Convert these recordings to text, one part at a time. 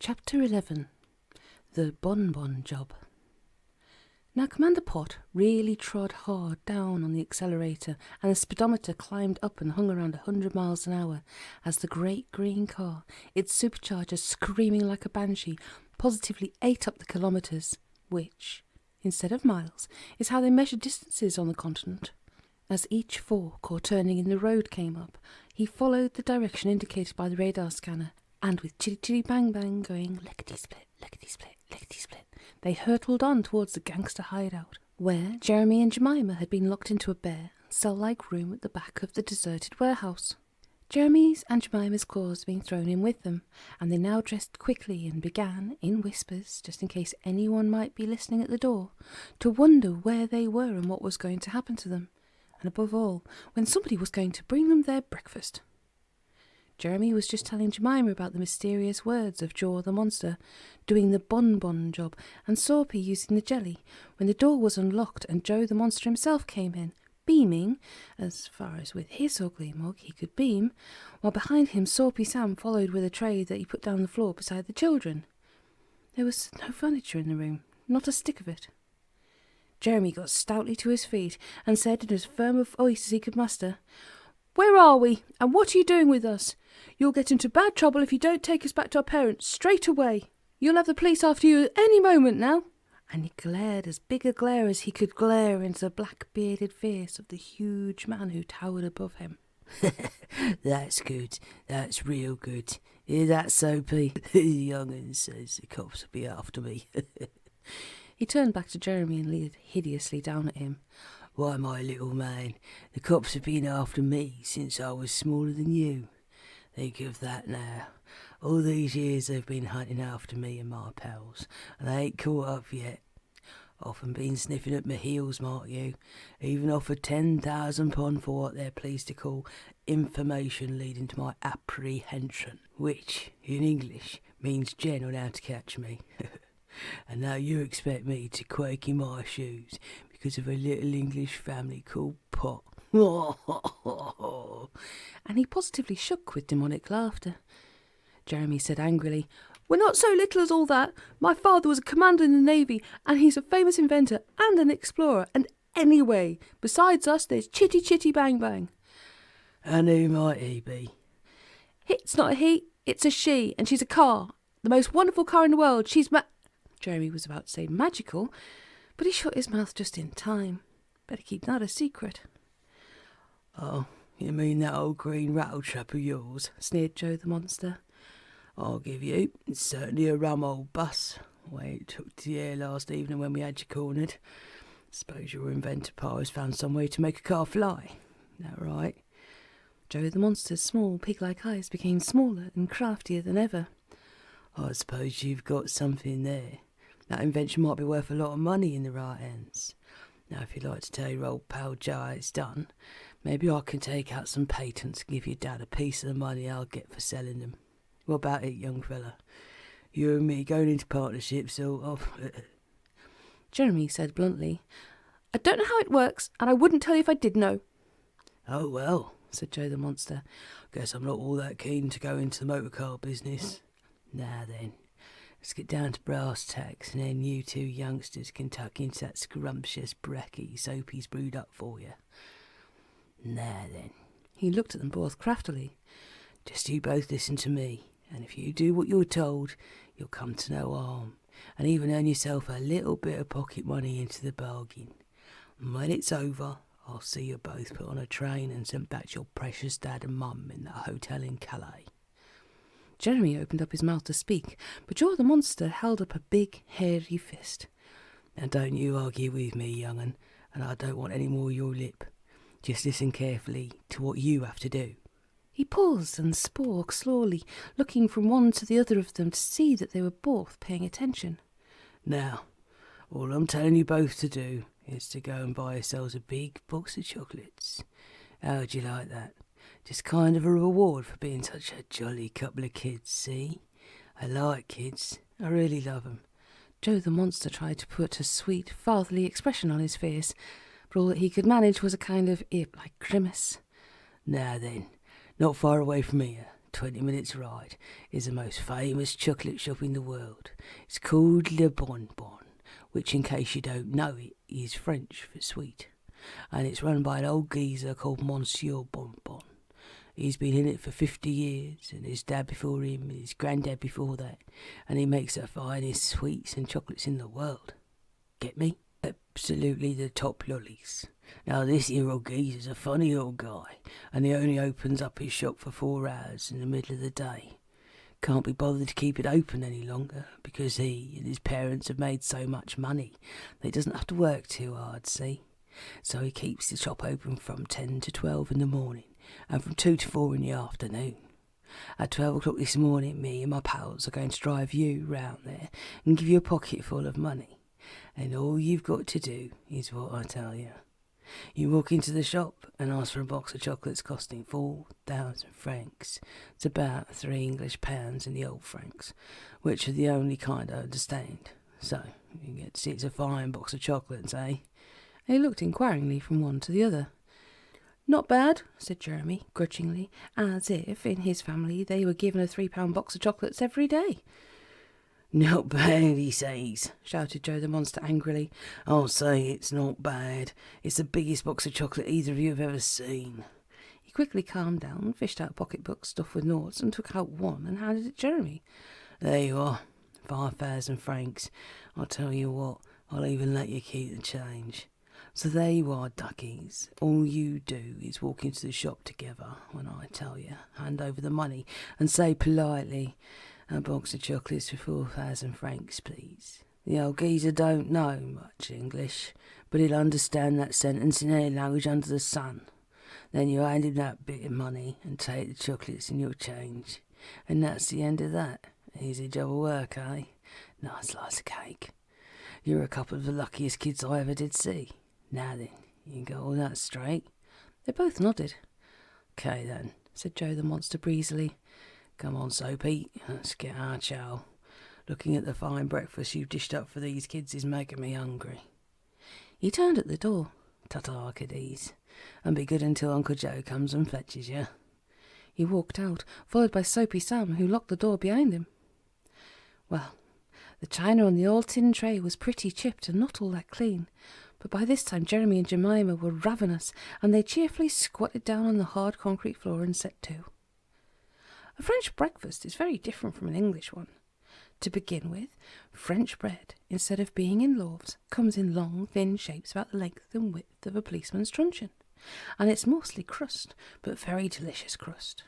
Chapter 11. The Bonbon Job. Now Commander Pott really trod hard down on the accelerator, and the speedometer climbed up and hung around 100 miles an hour as the great green car, its supercharger screaming like a banshee, positively ate up the kilometres, which, instead of miles, is how they measure distances on the continent. As each fork or turning in the road came up, he followed the direction indicated by the radar scanner, and with Chitty Chitty Bang Bang going lickety-split, lickety-split, lickety-split, they hurtled on towards the gangster hideout, where Jeremy and Jemima had been locked into a bare, cell-like room at the back of the deserted warehouse. Jeremy's and Jemima's claws had been thrown in with them, and they now dressed quickly and began, in whispers, just in case anyone might be listening at the door, to wonder where they were and what was going to happen to them, and above all, when somebody was going to bring them their breakfast. Jeremy was just telling Jemima about the mysterious words of Jaw the monster, doing the bonbon job, and Soapy using the jelly, when the door was unlocked and Joe the monster himself came in, beaming, as far as with his ugly mug he could beam, while behind him Soapy Sam followed with a tray that he put down the floor beside the children. There was no furniture in the room, not a stick of it. Jeremy got stoutly to his feet and said in as firm a voice as he could muster, "Where are we, and what are you doing with us? You'll get into bad trouble if you don't take us back to our parents straight away. You'll have the police after you any moment now." And he glared as big a glare as he could glare into the black-bearded face of the huge man who towered above him. "That's good. That's real good. Hear that, Soapy? The young'un says the cops will be after me." He turned back to Jeremy and leered hideously down at him. "Why, my little man, the cops have been after me since I was smaller than you. Think of that now. All these years they've been hunting after me and my pals, and they ain't caught up yet. Often been sniffing at my heels, mark you. Even offered £10,000 for what they're pleased to call information leading to my apprehension, which, in English, means Jen on how to catch me. And now you expect me to quake in my shoes because of a little English family called Pott." And he positively shook with demonic laughter. Jeremy said angrily, "We're not so little as all that. My father was a commander in the Navy, and he's a famous inventor and an explorer. And anyway, besides us, there's Chitty Chitty Bang Bang." "And who might he be?" "It's not a he, it's a she, and she's a car. The most wonderful car in the world. She's Jeremy was about to say magical, but he shut his mouth just in time. Better keep that a secret. "Oh, you mean that old green rattletrap of yours?" sneered Joe the monster. "I'll give you. It's certainly a rum old bus. Way it took to the air last evening when we had you cornered. Suppose your inventor pa has found some way to make a car fly. That right?" Joe the monster's small pig-like eyes became smaller and craftier than ever. "I suppose you've got something there. That invention might be worth a lot of money in the right hands. Now, if you'd like to tell your old pal Joe how it's done, maybe I can take out some patents and give your dad a piece of the money I'll get for selling them. What about it, young fella? You and me going into partnership, sort of?" Jeremy said bluntly, "I don't know how it works, and I wouldn't tell you if I did know." "Oh, well," said Joe the monster. "Guess I'm not all that keen to go into the motor car business. Now then, let's get down to brass tacks, and then you two youngsters can tuck into that scrumptious brekkie Soapy's brewed up for you. Now then," he looked at them both craftily, "just you both listen to me, and if you do what you're told, you'll come to no harm, and even earn yourself a little bit of pocket money into the bargain. And when it's over, I'll see you both put on a train and sent back to your precious dad and mum in that hotel in Calais." Jeremy opened up his mouth to speak, but Jaw the monster held up a big, hairy fist. "Now don't you argue with me, young'un, and I don't want any more of your lip. Just listen carefully to what you have to do." He paused and spoke slowly, looking from one to the other of them to see that they were both paying attention. "Now, all I'm telling you both to do is to go and buy yourselves a big box of chocolates. How'd you like that? Just kind of a reward for being such a jolly couple of kids, see? I like kids. I really love 'em." Joe the monster tried to put a sweet, fatherly expression on his face, but all that he could manage was a kind of ape-like grimace. "Now then, not far away from here, 20 minutes ride, is the most famous chocolate shop in the world. It's called Le Bonbon, which, in case you don't know it, is French for sweet. And it's run by an old geezer called Monsieur Bonbon. He's been in it for 50 years, and his dad before him, and his granddad before that, and he makes the finest sweets and chocolates in the world. Get me? Absolutely the top lollies. Now, this here old geezer's a funny old guy, and he only opens up his shop for 4 hours in the middle of the day. Can't be bothered to keep it open any longer, because he and his parents have made so much money that he doesn't have to work too hard, see? So he keeps the shop open from 10 to 12 in the morning, and from 2 to 4 in the afternoon. At 12 o'clock this morning, me and my pals are going to drive you round there and give you a pocket full of money. And all you've got to do is what I tell you. You walk into the shop and ask for a box of chocolates costing 4,000 francs. It's about £3 in the old francs, which are the only kind I understand. So, you get to see it's a fine box of chocolates, eh? And he looked inquiringly from one to the other. Not bad, said Jeremy, grudgingly, as if, in his family, they were given a £3 box of chocolates every day. Not bad, he says, shouted Joe the Monster angrily. I'll say it's not bad. It's the biggest box of chocolate either of you have ever seen. He quickly calmed down, fished out a pocketbook stuffed with noughts, and took out one and handed it to Jeremy. There you are, 5,000 francs. I'll tell you what, I'll even let you keep the change. So there you are, duckies. All you do is walk into the shop together when I tell you, hand over the money, and say politely, a box of chocolates for 4,000 francs, please. The old geezer don't know much English, but he'll understand that sentence in any language under the sun. Then you hand him that bit of money and take the chocolates in your change. And that's the end of that. Easy job of work, eh? Nice slice of cake. You're a couple of the luckiest kids I ever did see. Now then, you got all that straight? They both nodded. "'Kay then," said Joe the Monster breezily. "Come on, Soapy, let's get our chow. Looking at the fine breakfast you've dished up for these kids is making me hungry." He turned at the door. "Ta-ta, kiddies, and be good until Uncle Joe comes and fetches you." He walked out, followed by Soapy Sam, who locked the door behind him. Well, the china on the old tin tray was pretty chipped and not all that clean, but by this time Jeremy and Jemima were ravenous, and they cheerfully squatted down on the hard concrete floor and set to. A French breakfast is very different from an English one. To begin with, French bread, instead of being in loaves, comes in long, thin shapes about the length and width of a policeman's truncheon, and it's mostly crust, but very delicious crust.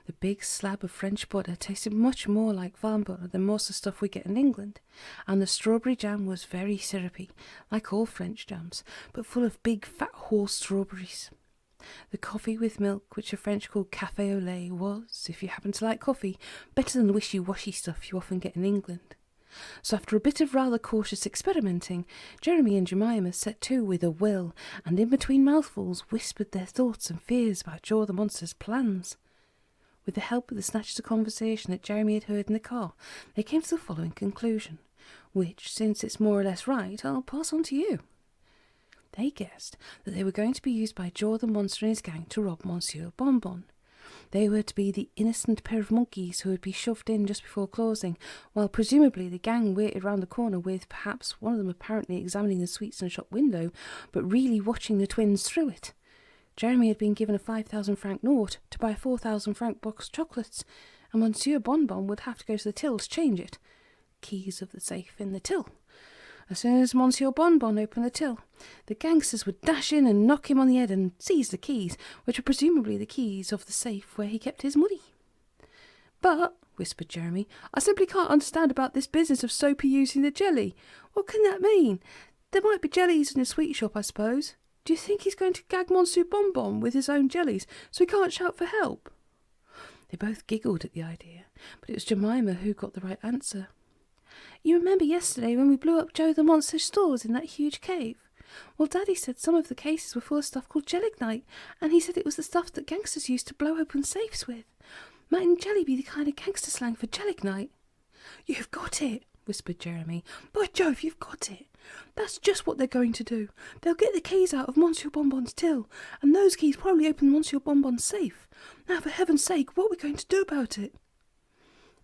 The big slab of French butter tasted much more like farm butter than most of the stuff we get in England, and the strawberry jam was very syrupy, like all French jams, but full of big fat whole strawberries. The coffee with milk, which the French call café au lait, was, if you happen to like coffee, better than the wishy-washy stuff you often get in England. So after a bit of rather cautious experimenting, Jeremy and Jemima set to with a will, and in between mouthfuls whispered their thoughts and fears about Joe the Monster's plans. With the help of the snatches of conversation that Jeremy had heard in the car, they came to the following conclusion, which, since it's more or less right, I'll pass on to you. They guessed that they were going to be used by Joe the Monster and his gang to rob Monsieur Bonbon. They were to be the innocent pair of monkeys who would be shoved in just before closing, while presumably the gang waited round the corner with perhaps one of them apparently examining the sweets in the shop window, but really watching the twins through it. Jeremy had been given a 5,000 franc note to buy a 4,000 franc box of chocolates, and Monsieur Bonbon would have to go to the till to change it. Keys of the safe in the till. As soon as Monsieur Bonbon opened the till, the gangsters would dash in and knock him on the head and seize the keys, which were presumably the keys of the safe where he kept his money. "But," whispered Jeremy, "I simply can't understand about this business of Soapy using the jelly. What can that mean? There might be jellies in a sweet shop, I suppose. Do you think he's going to gag Monsieur Bonbon with his own jellies so he can't shout for help?" They both giggled at the idea, but it was Jemima who got the right answer. "You remember yesterday when we blew up Joe the Monster's stores in that huge cave? Well, Daddy said some of the cases were full of stuff called gelignite, and he said it was the stuff that gangsters used to blow open safes with. Mightn't jelly be the kind of gangster slang for gelignite?" "You've got it," whispered Jeremy. "By Jove, you've got it. That's just what they're going to do. They'll get the keys out of Monsieur Bonbon's till, and those keys probably open Monsieur Bonbon's safe. Now, for heaven's sake, what are we going to do about it?"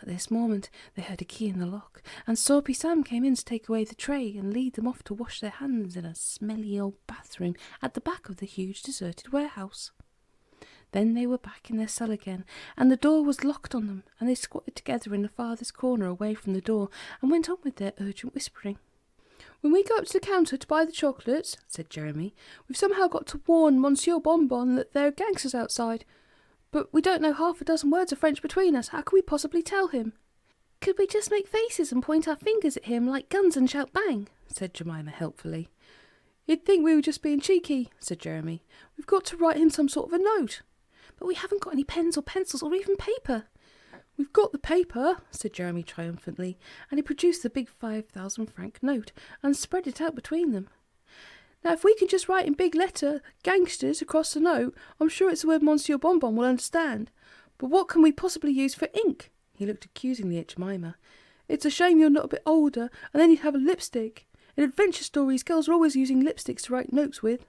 At this moment they heard a key in the lock, and Soapy Sam came in to take away the tray and lead them off to wash their hands in a smelly old bathroom at the back of the huge deserted warehouse. Then they were back in their cell again, and the door was locked on them, and they squatted together in the farthest corner away from the door and went on with their urgent whispering. "When we go up to the counter to buy the chocolates," said Jeremy, "we've somehow got to warn Monsieur Bonbon that there are gangsters outside. But we don't know half a dozen words of French between us. How can we possibly tell him?" "Could we just make faces and point our fingers at him like guns and shout bang?" said Jemima helpfully. "He'd think we were just being cheeky," said Jeremy. "We've got to write him some sort of a note." "But we haven't got any pens or pencils or even paper." "We've got the paper," said Jeremy triumphantly, and he produced the big 5,000-franc note and spread it out between them. "Now, if we can just write in big letter, 'gangsters,' across the note, I'm sure it's a word Monsieur Bonbon will understand. But what can we possibly use for ink?" He looked accusingly at Jemima. "It's a shame you're not a bit older, and then you'd have a lipstick. In adventure stories, girls are always using lipsticks to write notes with."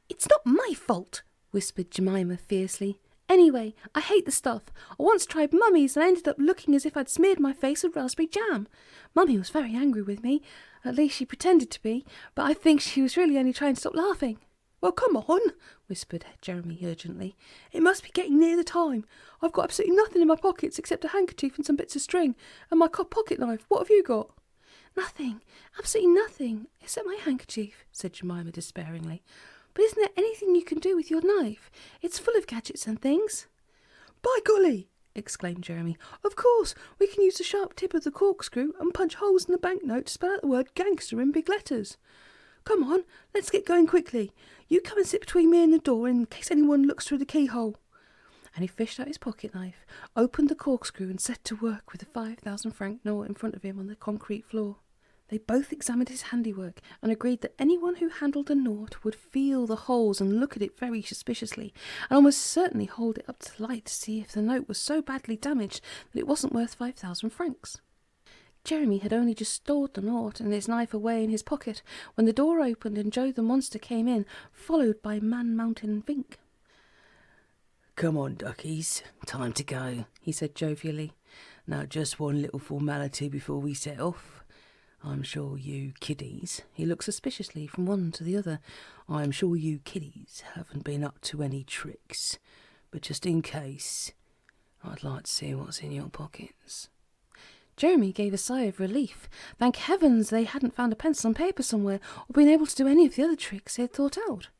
"It's not my fault," whispered Jemima fiercely. "Anyway, I hate the stuff. I once tried Mummy's and I ended up looking as if I'd smeared my face with raspberry jam. Mummy was very angry with me. At least she pretended to be, but I think she was really only trying to stop laughing." "Well, come on," whispered Jeremy urgently. "It must be getting near the time. I've got absolutely nothing in my pockets except a handkerchief and some bits of string, and my pocket knife. What have you got?" "Nothing, absolutely nothing, except my handkerchief," said Jemima despairingly. "But isn't there anything you can do with your knife? It's full of gadgets and things." "By golly!" exclaimed Jeremy. "Of course, we can use the sharp tip of the corkscrew and punch holes in the banknote to spell out the word gangster in big letters. Come on, let's get going quickly. You come and sit between me and the door in case anyone looks through the keyhole." And he fished out his pocket knife, opened the corkscrew and set to work with the 5,000-franc note in front of him on the concrete floor. They both examined his handiwork and agreed that anyone who handled the nought would feel the holes and look at it very suspiciously, and almost certainly hold it up to the light to see if the note was so badly damaged that it wasn't worth 5,000 francs. Jeremy had only just stored the nought and his knife away in his pocket when the door opened and Joe the monster came in, followed by Man Mountain Vink. "Come on, duckies, time to go," he said jovially. "Now just one little formality before we set off. I'm sure you kiddies," he looked suspiciously from one to the other, "I'm sure you kiddies haven't been up to any tricks, but just in case, I'd like to see what's in your pockets." Jeremy gave a sigh of relief. Thank heavens they hadn't found a pencil and paper somewhere, or been able to do any of the other tricks they had thought out.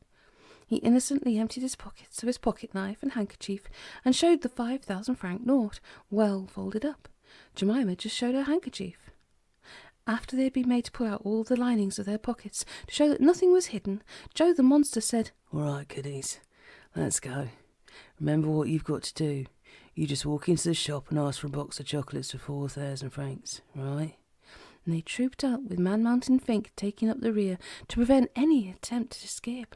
He innocently emptied his pockets of his pocket knife and handkerchief, and showed the 5,000-franc note, well folded up. Jemima just showed her handkerchief. After they had been made to pull out all the linings of their pockets to show that nothing was hidden, Joe the monster said, "All right, kiddies, let's go. Remember what you've got to do. You just walk into the shop and ask for a box of chocolates for 4,000 francs, right?" And they trooped out with Man Mountain Fink taking up the rear to prevent any attempt at escape.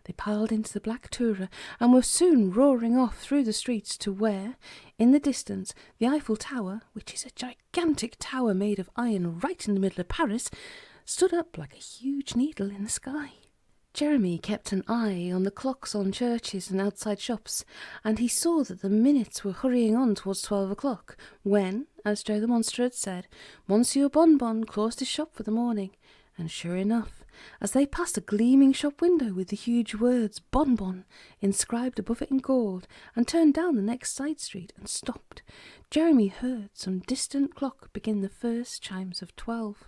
They piled into the black tourer and were soon roaring off through the streets to where, in the distance, the Eiffel Tower, which is a gigantic tower made of iron right in the middle of Paris, stood up like a huge needle in the sky. Jeremy kept an eye on the clocks on churches and outside shops, and he saw that the minutes were hurrying on towards 12 o'clock, when, as Joe the Monster had said, Monsieur Bonbon closed his shop for the morning, and sure enough, as they passed a gleaming shop window with the huge words Bonbon inscribed above it in gold, and turned down the next side street and stopped, Jeremy heard some distant clock begin the first chimes of 12.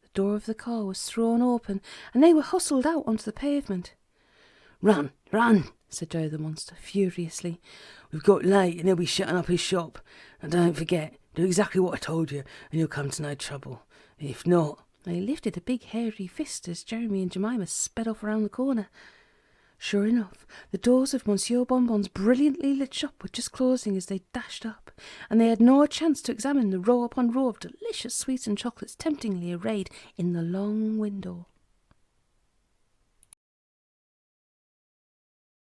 The door of the car was thrown open, and they were hustled out onto the pavement. Run, said Joe the Monster furiously. "We've got late and he'll be shutting up his shop. And don't forget, do exactly what I told you and you'll come to no trouble. If not..." They lifted a big hairy fist as Jeremy and Jemima sped off around the corner. Sure enough, the doors of Monsieur Bonbon's brilliantly lit shop were just closing as they dashed up, and they had no chance to examine the row upon row of delicious sweets and chocolates temptingly arrayed in the long window.